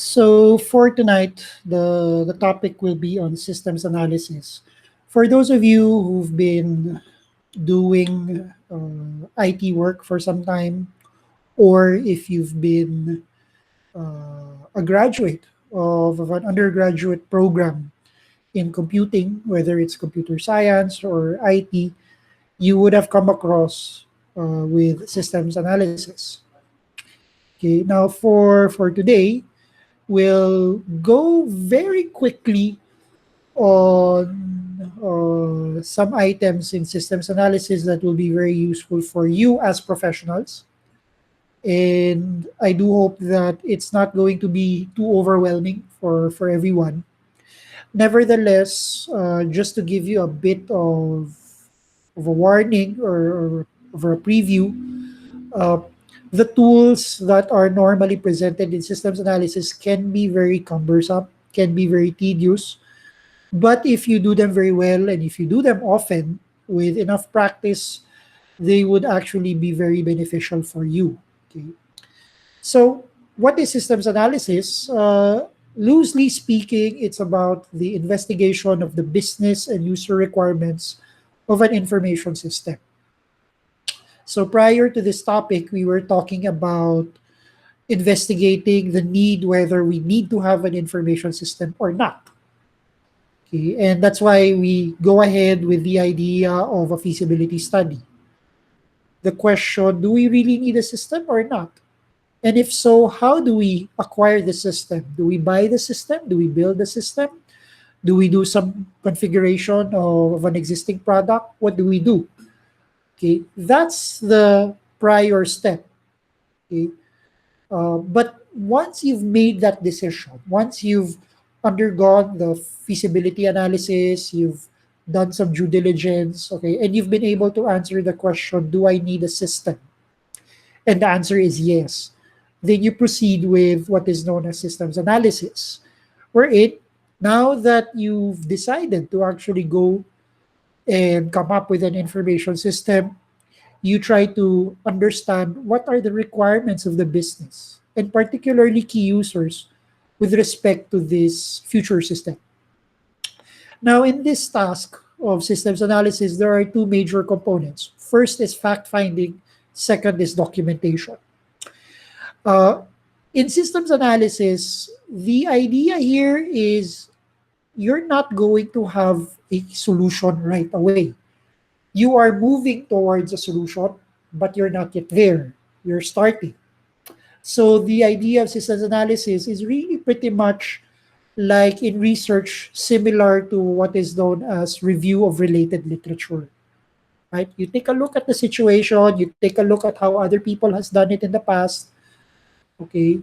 So for tonight, the topic will be on systems analysis. For those of you who've been doing IT work for some time, or if you've been a graduate of an undergraduate program in computing, whether it's computer science or IT, you would have come across with systems analysis. Okay, now for today, we'll go very quickly on some items in systems analysis that will be very useful for you as professionals. And I do hope that it's not going to be too overwhelming for everyone. Nevertheless, just to give you a bit of a warning or of a preview, uh, the tools that are normally presented in systems analysis can be very cumbersome, can be very tedious. But if you do them very well and if you do them often with enough practice, they would actually be very beneficial for you. Okay. So, what is systems analysis? Loosely speaking, it's about the investigation of the business and user requirements of an information system. So, prior to this topic, we were talking about investigating the need, whether we need to have an information system or not. Okay, and that's why we go ahead with the idea of a feasibility study. The question, do we really need a system or not? And if so, how do we acquire the system? Do we buy the system? Do we build the system? Do we do some configuration of an existing product? What do we do? Okay, that's the prior step. Okay, but once you've made that decision, once you've undergone the feasibility analysis, you've done some due diligence, okay, and you've been able to answer the question, do I need a system? And the answer is yes. Then you proceed with what is known as systems analysis, wherein now that you've decided to actually go and come up with an information system, you try to understand what are the requirements of the business and particularly key users with respect to this future system. Now, in this task of systems analysis, there are two major components. First is fact finding, second is documentation. Uh, in systems analysis, the idea here is you're not going to have a solution right away. You are moving towards a solution, but you're not yet there. You're starting. So the idea of systems analysis is really pretty much like in research, similar to what is known as review of related literature. Right? You take a look at the situation, you take a look at how other people has done it in the past. Okay,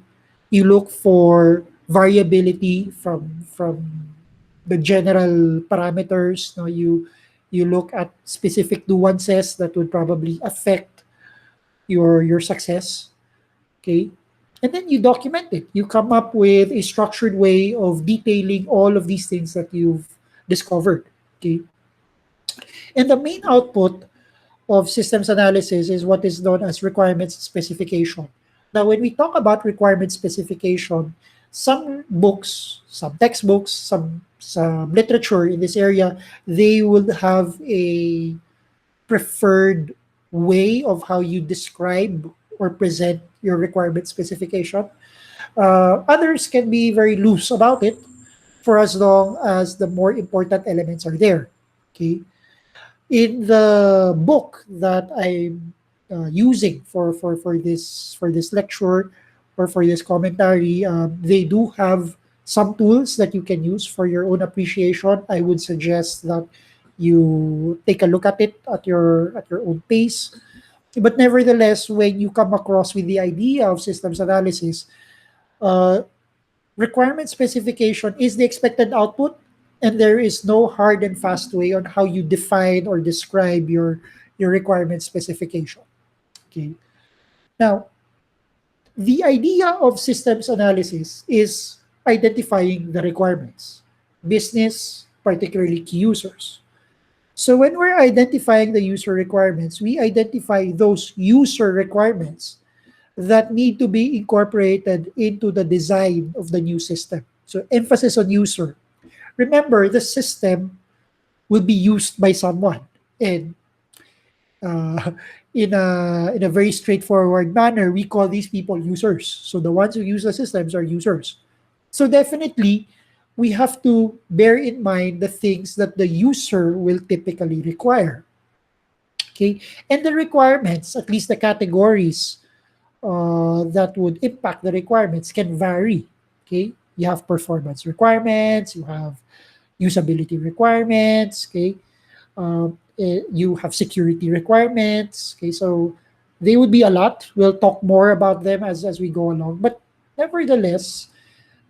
you look for variability from the general parameters. No, you look at specific nuances that would probably affect your success. Okay, and then you document it. You come up with a structured way of detailing all of these things that you've discovered. Okay, and the main output of systems analysis is what is known as requirements specification. Now, when we talk about requirement specification, some books, some textbooks, some literature in this area, they will have a preferred way of how you describe or present your requirement specification. Others can be very loose about it for as long as the more important elements are there. Okay. In the book that I'm using for this lecture or for this commentary, they do have some tools that you can use for your own appreciation. I would suggest that you take a look at it at your own pace. But nevertheless, when you come across with the idea of systems analysis, uh, requirement specification is the expected output, and there is no hard and fast way on how you define or describe your requirement specification. Okay. Now, the idea of systems analysis is identifying the requirements, business, particularly key users. So when we're identifying the user requirements, we identify those user requirements that need to be incorporated into the design of the new system. So emphasis on user. Remember, the system will be used by someone, and uh, in a very straightforward manner, we call these people users. So the ones who use the systems are users. So definitely, we have to bear in mind the things that the user will typically require. Okay, and the requirements, at least the categories that would impact the requirements, can vary. Okay, you have performance requirements, you have usability requirements. Okay, you have security requirements. Okay, so they would be a lot. We'll talk more about them as we go along. But nevertheless,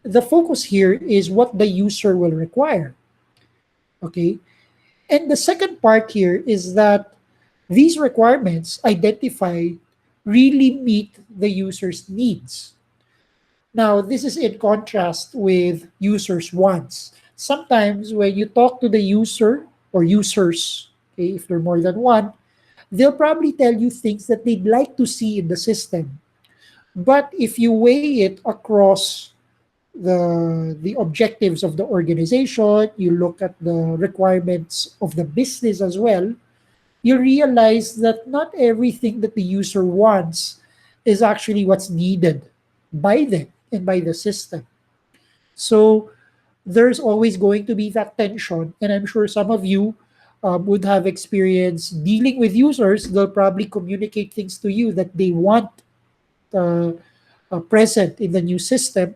the focus here is what the user will require. Okay, and the second part here is that these requirements identify really meet the user's needs. Now, this is in contrast with users' wants. Sometimes when you talk to the user or users, okay, if there are more than one, they'll probably tell you things that they'd like to see in the system. But if you weigh it across the objectives of the organization, you look at the requirements of the business as well, you realize that not everything that the user wants is actually what's needed by them and by the system. So there's always going to be that tension. And I'm sure some of you would have experience dealing with users. They'll probably communicate things to you that they want uh, present in the new system.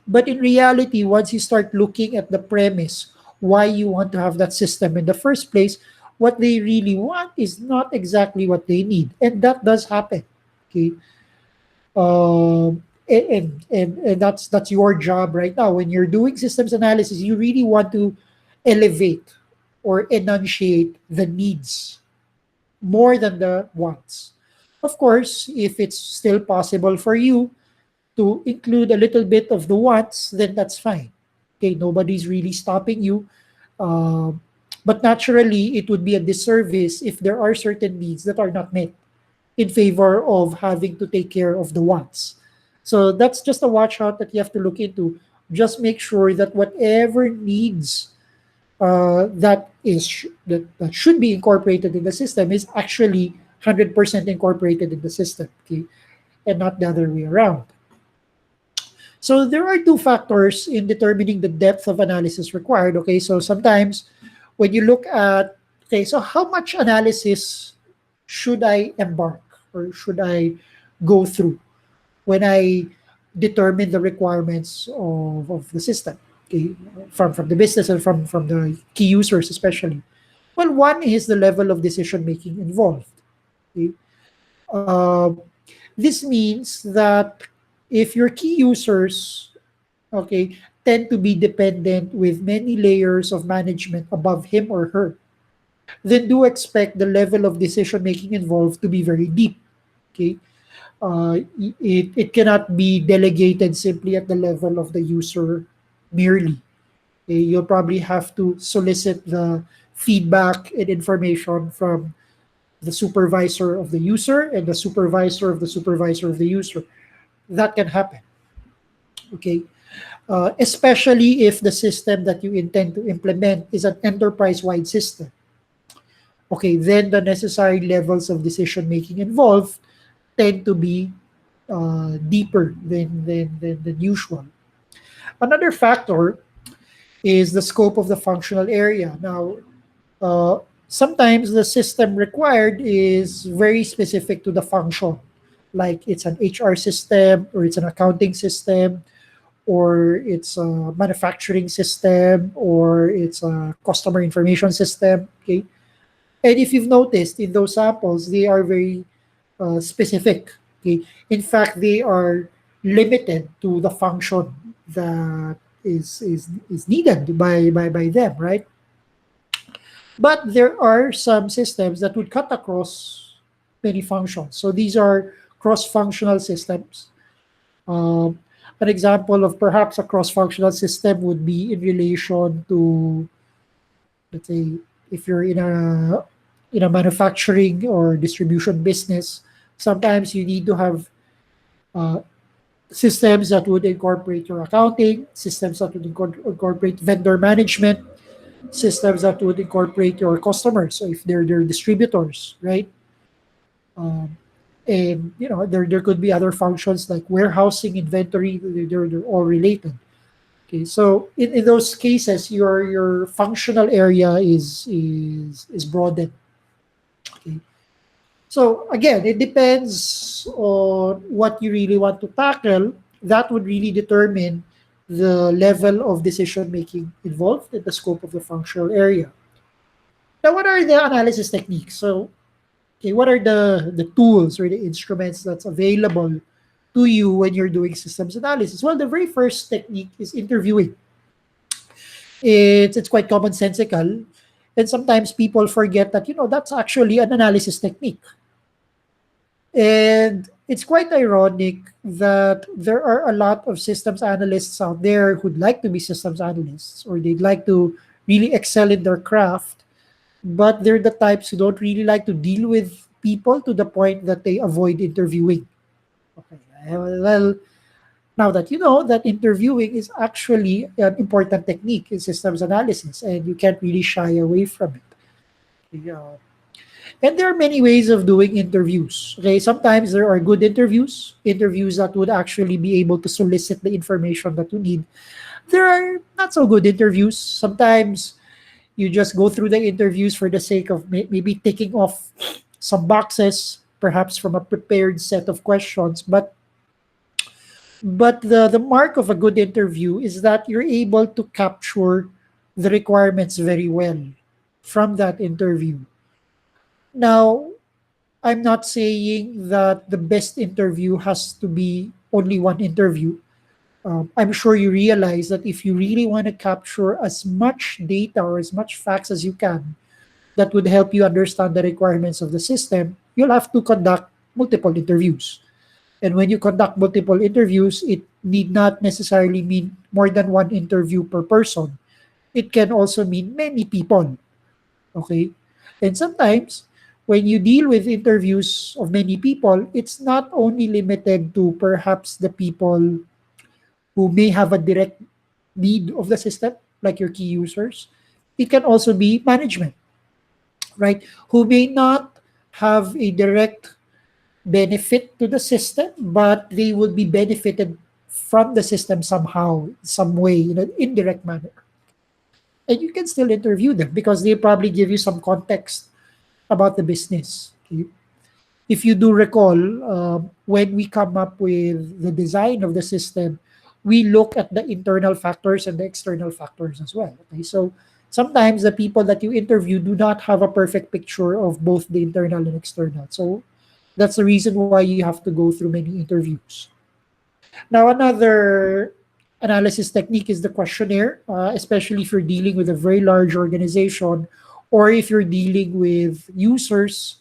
But in reality, once you start looking at the premise, why you want to have that system in the first place, what they really want is not exactly what they need. And that does happen. Okay. And that's your job right now. When you're doing systems analysis, you really want to elevate or enunciate the needs more than the wants. Of course, if it's still possible for you to include a little bit of the wants, then that's fine. Okay, nobody's really stopping you. Um, but naturally, it would be a disservice if there are certain needs that are not met in favor of having to take care of the wants. So that's just a watch out that you have to look into. Just make sure that whatever needs that should be incorporated in the system is actually 100% incorporated in the system, okay, and not the other way around. So there are two factors in determining the depth of analysis required. Okay, so sometimes when you look at, okay, so how much analysis should I embark or should I go through when I determine the requirements of the system, okay, from the business and from the key users especially. Well, one is the level of decision making involved. Okay? Um, this means that if your key users, okay, tend to be dependent with many layers of management above him or her, then do expect the level of decision making involved to be very deep. Okay, it cannot be delegated simply at the level of the user merely. Okay? You'll probably have to solicit the feedback and information from the supervisor of the user and the supervisor of the supervisor of the user. That can happen. Okay, especially if the system that you intend to implement is an enterprise-wide system. Okay, then the necessary levels of decision making involved tend to be deeper than usual. Another factor is the scope of the functional area. Now, sometimes the system required is very specific to the function, like it's an HR system or it's an accounting system or it's a manufacturing system or it's a customer information system. Okay, and if you've noticed in those samples, they are very specific. Okay, in fact, they are limited to the function that is needed by them, right? But there are some systems that would cut across many functions. So these are cross-functional systems. Um, an example of perhaps a cross-functional system would be in relation to, let's say, if you're in a manufacturing or distribution business, sometimes you need to have Uh, Systems that would incorporate your accounting, systems that would incorporate vendor management, systems that would incorporate your customers. So if they're distributors, right? Um, and there could be other functions like warehousing, inventory. They're all related. Okay, so in those cases, your functional area is broadened. Okay, so again, it depends on what you really want to tackle. That would really determine the level of decision making involved in the scope of the functional area. Now, what are the analysis techniques? So, okay, what are the tools or the instruments that's available to you when you're doing systems analysis? Well, the very first technique is interviewing. It's quite commonsensical, and sometimes people forget that that's actually an analysis technique. And it's quite ironic that there are a lot of systems analysts out there who'd like to be systems analysts or they'd like to really excel in their craft, but they're the types who don't really like to deal with people to the point that they avoid interviewing. Okay. Well, now that you know that interviewing is actually an important technique in systems analysis and you can't really shy away from it. Yeah. And there are many ways of doing interviews. Okay, sometimes there are good interviews, interviews that would actually be able to solicit the information that you need. There are not so good interviews. Sometimes you just go through the interviews for the sake of maybe ticking off some boxes, perhaps from a prepared set of questions. But the mark of a good interview is that you're able to capture the requirements very well from that interview. Now, I'm not saying that the best interview has to be only one interview. I'm sure you realize that if you really want to capture as much data or as much facts as you can, that would help you understand the requirements of the system, you'll have to conduct multiple interviews. And when you conduct multiple interviews, it need not necessarily mean more than one interview per person. It can also mean many people. Okay. And sometimes when you deal with interviews of many people, it's not only limited to perhaps the people who may have a direct need of the system, like your key users. It can also be management, right? Who may not have a direct benefit to the system, but they will be benefited from the system somehow, some way, in an indirect manner. And you can still interview them because they probably give you some context about the business. Okay? If you do recall, when we come up with the design of the system, we look at the internal factors and the external factors as well. Okay? So sometimes the people that you interview do not have a perfect picture of both the internal and external. So that's the reason why you have to go through many interviews. Now, another analysis technique is the questionnaire, especially if you're dealing with a very large organization or if you're dealing with users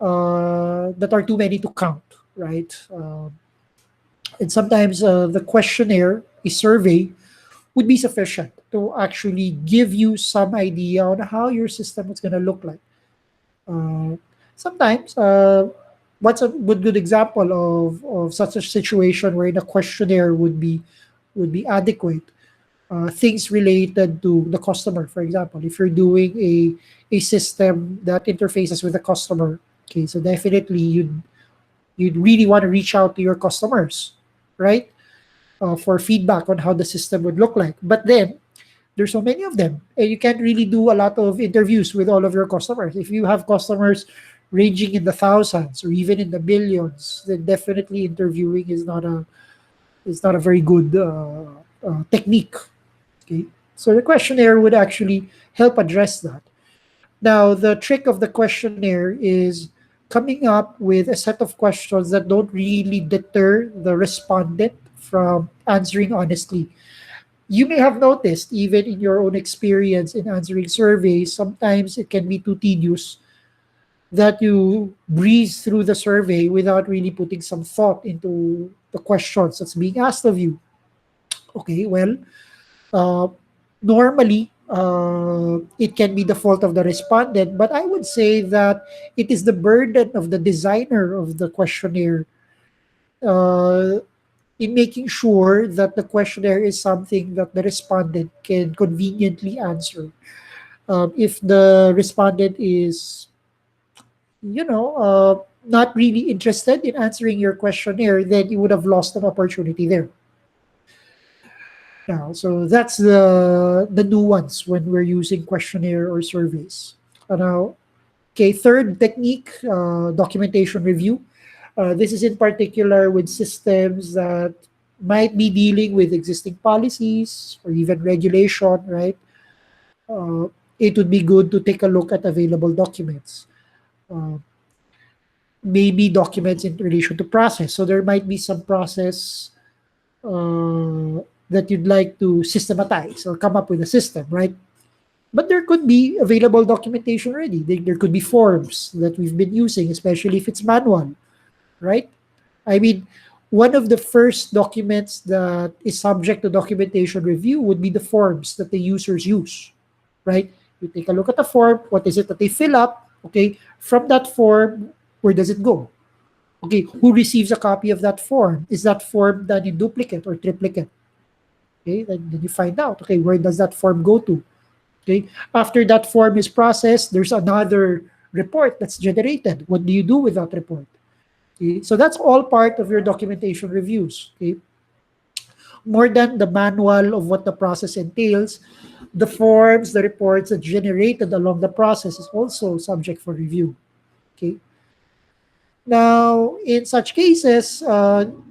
that are too many to count, right? And sometimes the questionnaire, a survey, would be sufficient to actually give you some idea on how your system is going to look like. Uh, Sometimes, what's a good example of such a situation where the questionnaire would be adequate? Things related to the customer, for example, if you're doing a system that interfaces with the customer, okay, so definitely you'd really want to reach out to your customers, right? For feedback on how the system would look like. But then there's so many of them, and you can't really do a lot of interviews with all of your customers. If you have customers ranging in the thousands or even in the millions, then definitely interviewing is not a very good technique. Okay, so the questionnaire would actually help address that. Now, the trick of the questionnaire is coming up with a set of questions that don't really deter the respondent from answering honestly. You may have noticed, even in your own experience in answering surveys, sometimes it can be too tedious that you breeze through the survey without really putting some thought into the questions that's being asked of you. Okay, well, uh, normally it can be the fault of the respondent, but I would say that it is the burden of the designer of the questionnaire uh, in making sure that the questionnaire is something that the respondent can conveniently answer. If the respondent is, not really interested in answering your questionnaire, then you would have lost an opportunity there. Now, so that's the nuance when we're using questionnaire or surveys. Now, okay, third technique, documentation review. This is in particular with systems that might be dealing with existing policies or even regulation, right? Uh, it would be good to take a look at available documents. Uh, Maybe documents in relation to process. So there might be some process that you'd like to systematize or come up with a system, right? But there could be available documentation already. There could be forms that we've been using, especially if it's manual, right? I mean, one of the first documents that is subject to documentation review would be the forms that the users use, right? You take a look at the form, what is it that they fill up, okay? From that form, where does it go? Okay, who receives a copy of that form? Is that form done in duplicate or triplicate? Okay, then you find out, okay, where does that form go to? Okay, after that form is processed, there's another report that's generated. What do you do with that report? Okay, so that's all part of your documentation reviews. Okay, more than the manual of what the process entails, the forms, the reports that generated along the process is also subject for review. Okay. Now, in such cases,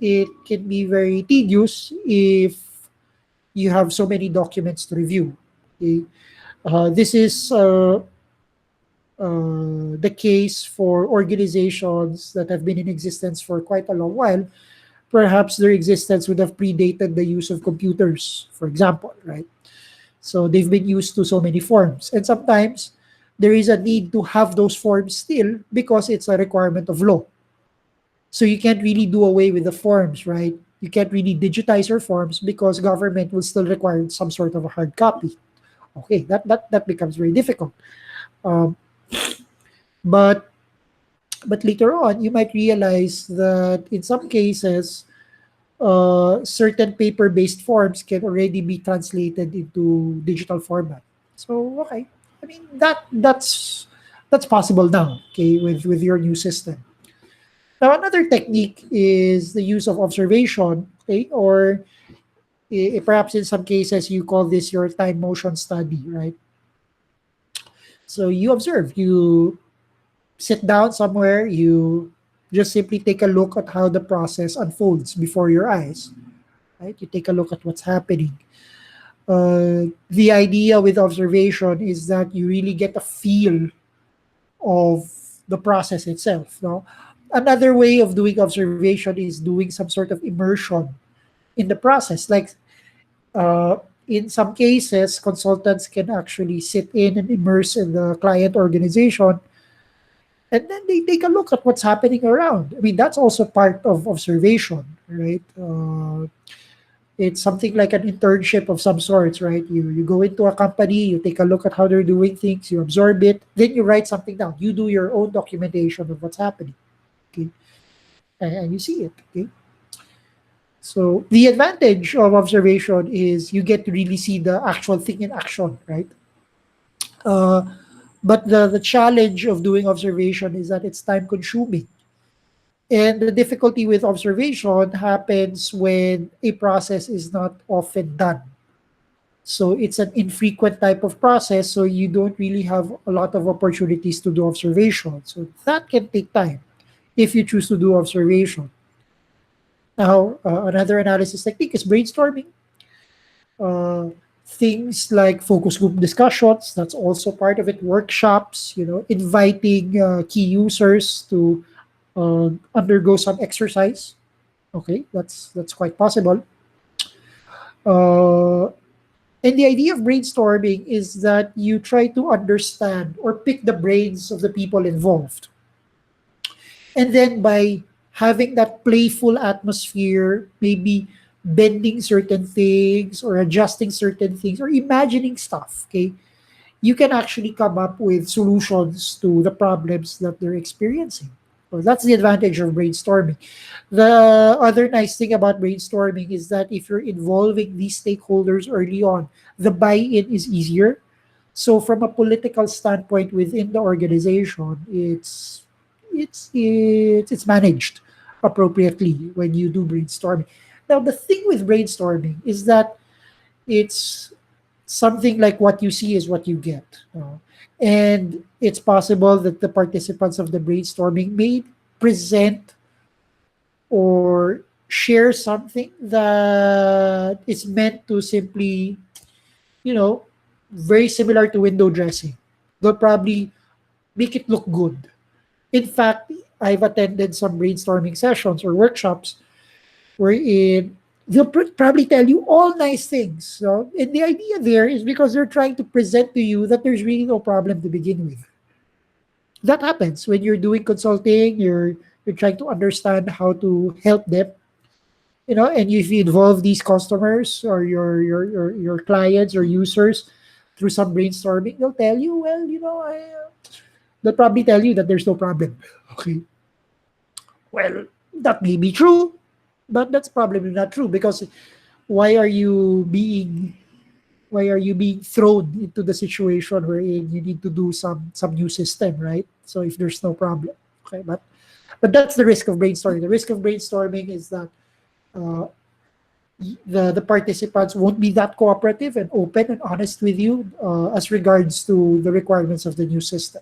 it can be very tedious if you have so many documents to review. Okay. This is the case for organizations that have been in existence for quite a long while. Perhaps their existence would have predated the use of computers, for example, right? So they've been used to so many forms. And sometimes there is a need to have those forms still because it's a requirement of law. So you can't really do away with the forms, right? You can't really digitize your forms because government will still require some sort of a hard copy. Okay, that becomes very difficult. Um, but later on, you might realize that in some cases, certain paper-based forms can already be translated into digital format. So okay, I mean that's possible now. Okay, with your new system. Now another technique is the use of observation. Okay, or perhaps in some cases you call this your time motion study, right? So you observe, you sit down somewhere, you just simply take a look at how the process unfolds before your eyes, right? You take a look at what's happening. The idea with observation is that you really get a feel of the process itself. No? Another way of doing observation is doing some sort of immersion in the process. Like uh, in some cases, consultants can actually sit in and immerse in the client organization and then they take a look at what's happening around. I mean, that's also part of observation, right? It's something like an internship of some sorts, right? You go into a company, you take a look at how they're doing things, you absorb it, then you write something down. You do your own documentation of what's happening, okay? And you see it, okay? So the advantage of observation is you get to really see the actual thing in action, right? Uh, but the challenge of doing observation is that it's time consuming. And the difficulty with observation happens when a process is not often done. So it's an infrequent type of process, so you don't really have a lot of opportunities to do observation. So that can take time if you choose to do observation. Now, another analysis technique is brainstorming. Uh, Things like focus group discussions, that's also part of it. Workshops, inviting key users to undergo some exercise. Okay, that's quite possible. Uh, and the idea of brainstorming is that you try to understand or pick the brains of the people involved. And then by having that playful atmosphere, maybe bending certain things or adjusting certain things or imagining stuff, okay, you can actually come up with solutions to the problems that they're experiencing. So that's the advantage of brainstorming. The other nice thing about brainstorming is that if you're involving these stakeholders early on, the buy-in is easier. So from a political standpoint within the organization, it's managed appropriately when you do brainstorming. Now the thing with brainstorming is that it's something like what you see is what you get. And it's possible that the participants of the brainstorming may present or share something that is meant to simply, you know, very similar to window dressing. They'll probably make it look good. In fact, I've attended some brainstorming sessions or workshops wherein they'll probably tell you all nice things. So, and the idea there is because they're trying to present to you that there's really no problem to begin with. That happens when you're doing consulting. You're trying to understand how to help them, and if you involve these customers or your clients or users through some brainstorming, they'll tell you, well, they'll probably tell you that there's no problem. Okay. Well, that may be true, but that's probably not true because why are you being why are you being thrown into the situation wherein you need to do some new system, right? So if there's no problem, okay, but that's the risk of brainstorming. The risk of brainstorming is that uh, the participants won't be that cooperative and open and honest with you as regards to the requirements of the new system.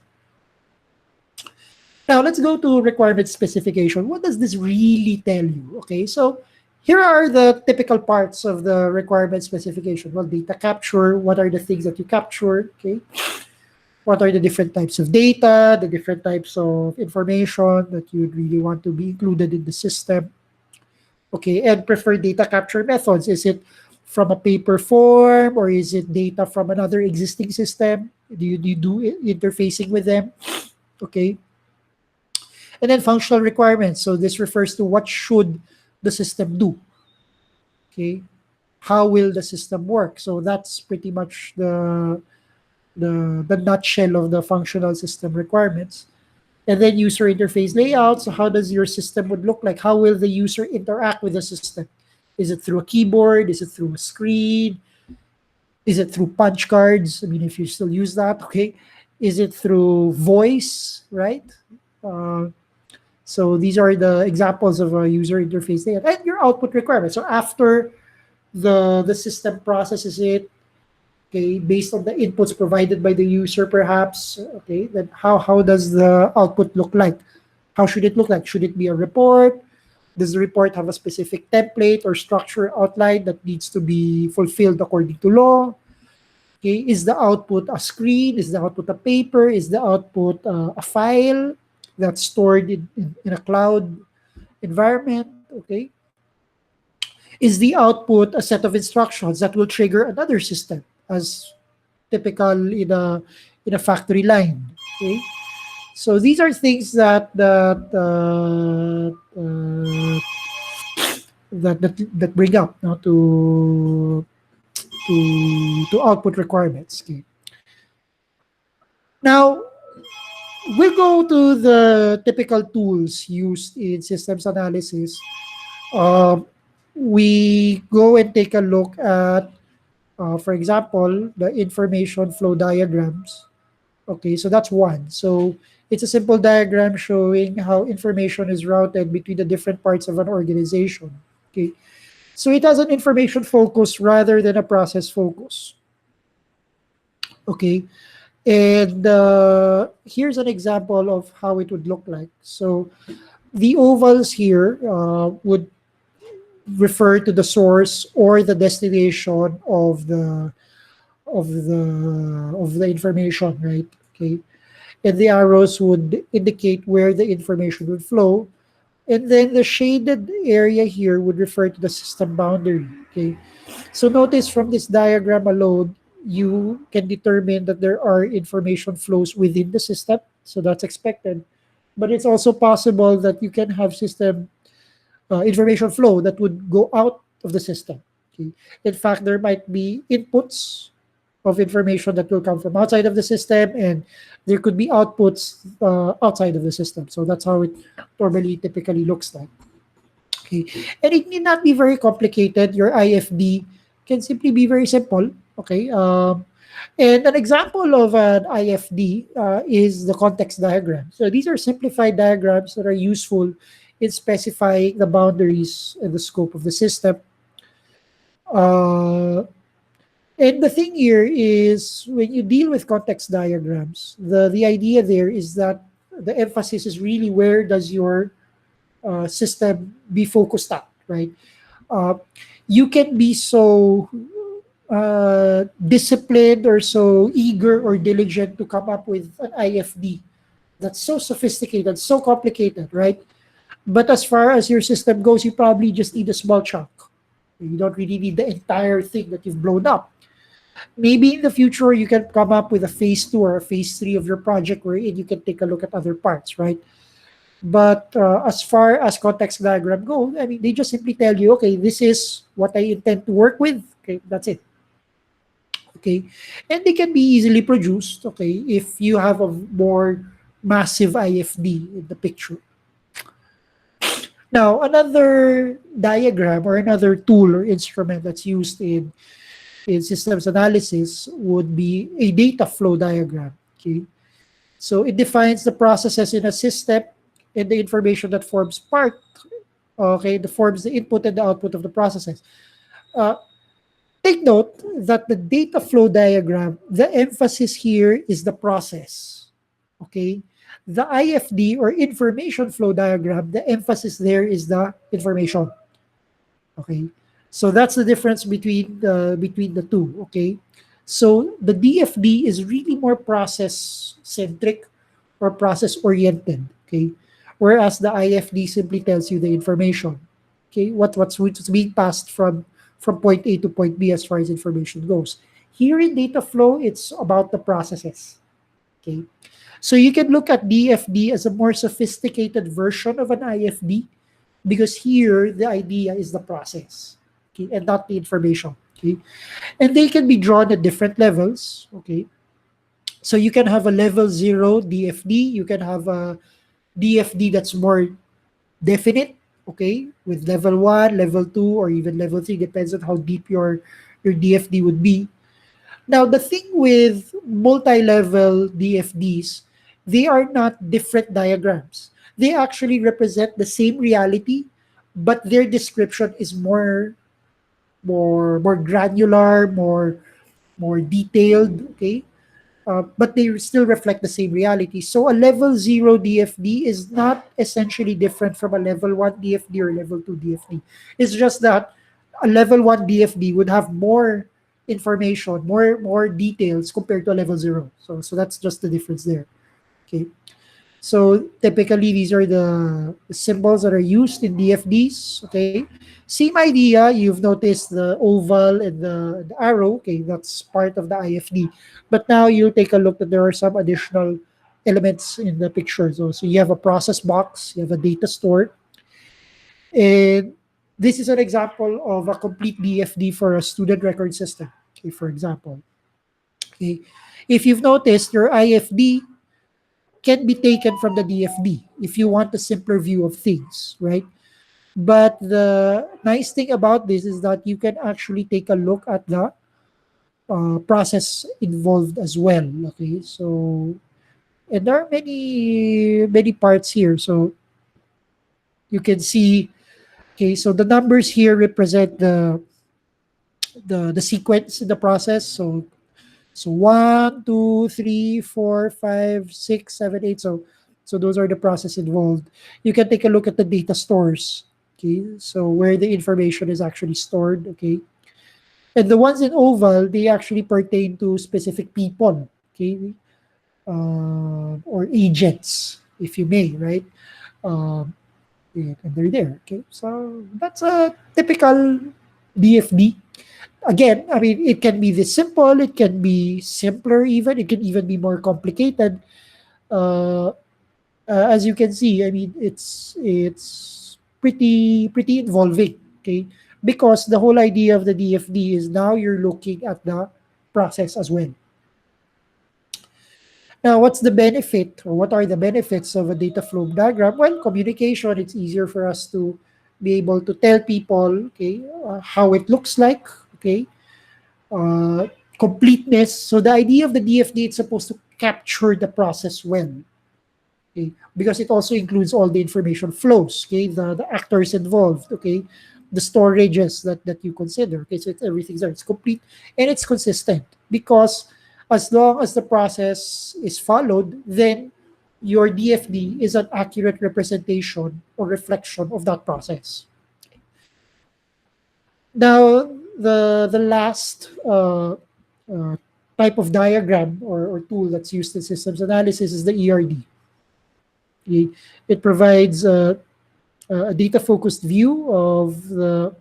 Now let's go to requirement specification. What does this really tell you? Okay, so here are the typical parts of the requirement specification. Well, data capture, what are the things that you capture? Okay, what are the different types of data, the different types of information that you'd really want to be included in the system? Okay, and preferred data capture methods. Is it from a paper form or is it data from another existing system? Do you do interfacing with them? Okay, and then functional requirements. So this refers to what should the system do. Okay, how will the system work? So that's pretty much the nutshell of the functional system requirements. And then user interface layout. So how does your system would look like? How will the user interact with the system? Is it through a keyboard? Is it through a screen? Is it through punch cards? I mean, if you still use that, okay. Is it through voice, right? Uh, so these are the examples of a user interface layout. And your output requirements. So after the system processes it, okay, based on the inputs provided by the user perhaps, okay, then how does the output look like? How should it look like? Should it be a report? Does the report have a specific template or structure outline that needs to be fulfilled according to law? Okay, is the output a screen? Is the output a paper? Is the output a file that's stored in a cloud environment? Okay, is the output a set of instructions that will trigger another system as typical in a factory line? Okay, so these are things that bring up now to output requirements. Okay, now we'll go to the typical tools used in systems analysis. Um, we go and take a look at, for example, the information flow diagrams. Okay, so that's one. So it's a simple diagram showing how information is routed between the different parts of an organization. Okay, so it has an information focus rather than a process focus. Okay, and here's an example of how it would look like. So the ovals here would refer to the source or the destination of the information, right? Okay, and the arrows would indicate where the information would flow, and then the shaded area here would refer to the system boundary. Okay, so notice from this diagram alone, you can determine that there are information flows within the system, so that's expected. But it's also possible that you can have system information flow that would go out of the system. Okay. In fact, there might be inputs of information that will come from outside of the system, and there could be outputs outside of the system. So that's how it normally typically looks like. Okay, and it need not be very complicated. Your IFD can simply be very simple. Okay, and an example of an IFD is the context diagram. So these are simplified diagrams that are useful in specifying the boundaries and the scope of the system. Uh, and the thing here is when you deal with context diagrams, the idea there is that the emphasis is really where does your system be focused at, right? Uh, you can be so disciplined or so eager or diligent to come up with an IFD that's so sophisticated, so complicated, right? But as far as your system goes, you probably just need a small chunk. You don't really need the entire thing that you've blown up. Maybe in the future, you can come up with a phase two or a phase three of your project wherein you can take a look at other parts, right? But as far as context diagram go, I mean, they just simply tell you, okay, this is what I intend to work with. Okay, that's it. Okay, and they can be easily produced. Okay, if you have a more massive IFD in the picture. Now, another diagram or another tool or instrument that's used in systems analysis would be a data flow diagram. Okay, so it defines the processes in a system and the information that forms part. Okay, that forms the input and the output of the processes. Uh, Take note that the data flow diagram, the emphasis here is the process. Okay, the IFD or information flow diagram, the emphasis there is the information. Okay, so that's the difference between the two. Okay, so the DFD is really more process centric or process oriented. Okay, whereas the IFD simply tells you the information. Okay, what's being passed from point A to point B as far as information goes. Here in data flow, it's about the processes. Okay, so you can look at DFD as a more sophisticated version of an IFD because here the idea is the process, okay, and not the information. Okay, and they can be drawn at different levels. Okay, so you can have a level 0 DFD, you can have a DFD that's more definite, okay, with level 1, level 2, or even level 3, depends on how deep your DFD would be. Now, the thing with multi-level DFDs, they are not different diagrams. They actually represent the same reality, but their description is more granular, more detailed, okay? But they still reflect the same reality. So a level 0 DFD is not essentially different from a level 1 DFD or level 2 DFD. It's just that a level 1 DFD would have more information, more details compared to a level 0. So that's just the difference there. Okay. So typically these are the symbols that are used in DFDs. Okay. Same idea. You've noticed the oval and the arrow. Okay, that's part of the IFD. But now you'll take a look that there are some additional elements in the picture. So you have a process box, you have a data store, and this is an example of a complete DFD for a student record system. Okay, for example. Okay. If you've noticed, your IFD can be taken from the DFD if you want a simpler view of things, right? But the nice thing about this is that you can actually take a look at the process involved as well. Okay, so and there are many parts here. So you can see. Okay, so the numbers here represent the sequence in the process. So 1, 2, 3, 4, 5, 6, 7, 8. So those are the process involved. You can take a look at the data stores. Okay, so where the information is actually stored. Okay, and the ones in oval, they actually pertain to specific people. Okay, or agents, if you may, right? Um, and they're there. Okay, so that's a typical DFD. Again, I mean, it can be this simple, it can be simpler, even it can even be more complicated. Uh, as you can see, I mean, it's pretty involving. Okay, because the whole idea of the DFD is now you're looking at the process as well. Now, what's the benefit, or what are the benefits of a data flow diagram? Well, communication, it's easier for us to be able to tell people, okay, how it looks like, okay, uh, completeness. So the idea of the DFD, it's supposed to capture the process well, okay, because it also includes all the information flows, okay, the actors involved, okay, the storages that you consider, okay, so everything's there, it's complete and it's consistent, because as long as the process is followed, then your DFD is an accurate representation or reflection of that process. Now, the last uh, type of diagram or tool that's used in systems analysis is the ERD. It provides a data-focused view of the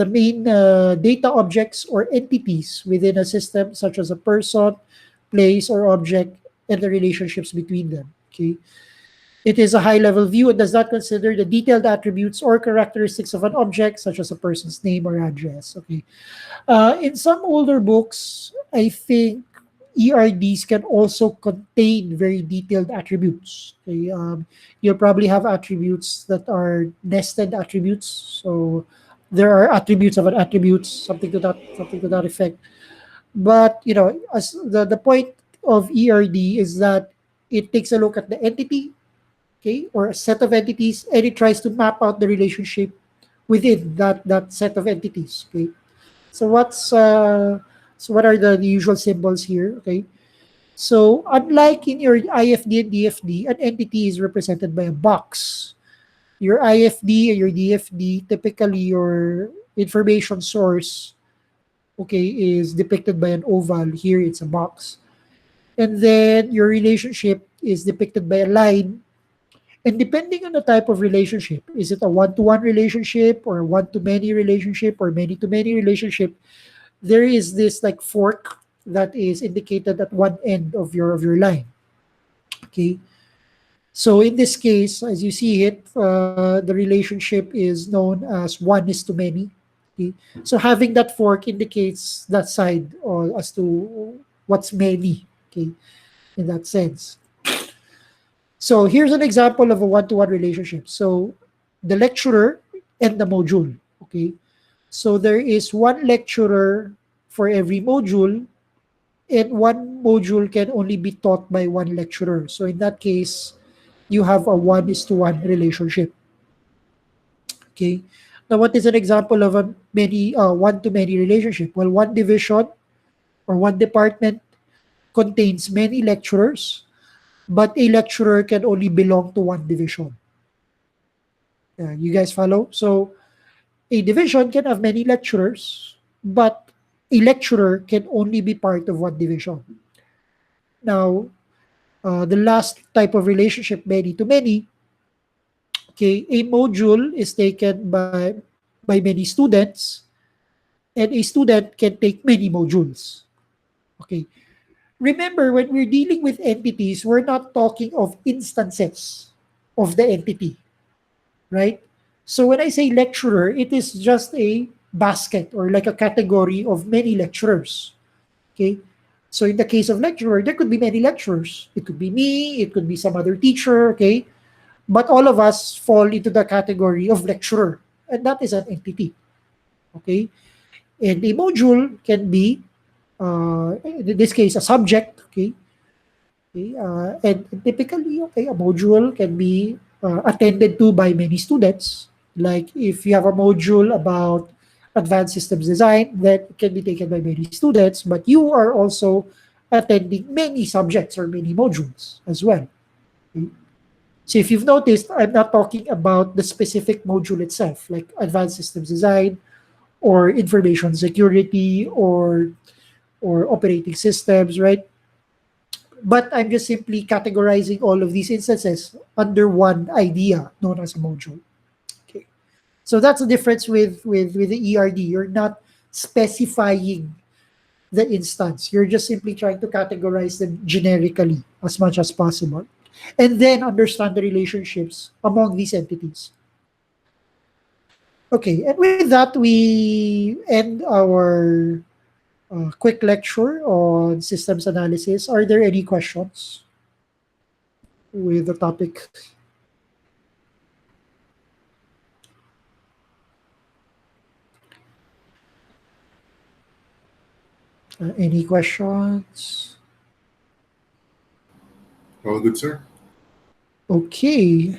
main data objects or entities within a system, such as a person, place, or object, and the relationships between them. Okay. It is a high-level view and does not consider the detailed attributes or characteristics of an object, such as a person's name or address. Okay. In some older books, I think ERDs can also contain very detailed attributes. Okay, you'll probably have attributes that are nested attributes. So there are attributes of an attribute, something to that effect. But as the point of ERD is that it takes a look at the entity, okay, or a set of entities, and it tries to map out the relationship within that set of entities. Okay. So what are the usual symbols here? Okay. So unlike in your IFD and DFD, an entity is represented by a box. Your IFD and your DFD, typically your information source, okay, is depicted by an oval. Here it's a box. And then your relationship is depicted by a line. And depending on the type of relationship, is it a one-to-one relationship or a one-to-many relationship or many-to-many relationship, there is this like fork that is indicated at one end of your line. Okay. So in this case, as you see it, the relationship is known as one is to many. Okay. So having that fork indicates that side or as to what's many. Okay, in that sense. So here's an example of a one-to-one relationship. So the lecturer and the module. Okay. So there is one lecturer for every module, and one module can only be taught by one lecturer. So in that case, you have a one is to one relationship. Okay. Now, what is an example of a many one to many relationship? Well, one division or one department contains many lecturers, but a lecturer can only belong to one division. You guys follow? So a division can have many lecturers, but a lecturer can only be part of one division. Now, the last type of relationship, many to many, okay, a module is taken by many students, and a student can take many modules. Okay. Remember, when we're dealing with entities, we're not talking of instances of the entity, right? So when I say lecturer, it is just a basket or like a category of many lecturers. Okay. So in the case of lecturer, there could be many lecturers. It could be me, it could be some other teacher, okay? But all of us fall into the category of lecturer, and that is an entity. Okay. And a module can be, in this case, a subject. Okay. Okay. And typically, okay, a module can be attended to by many students. Like if you have a module about advanced systems design, that can be taken by many students, but you are also attending many subjects or many modules as well. Okay. So if you've noticed, I'm not talking about the specific module itself, like advanced systems design or information security or operating systems, right? But I'm just simply categorizing all of these instances under one idea known as a module. Okay. So that's the difference with the ERD. You're not specifying the instance. You're just simply trying to categorize them generically as much as possible, and then understand the relationships among these entities. Okay, and with that, we end our quick lecture on systems analysis. Are there any questions with the topic? Any questions? All good, sir. Okay.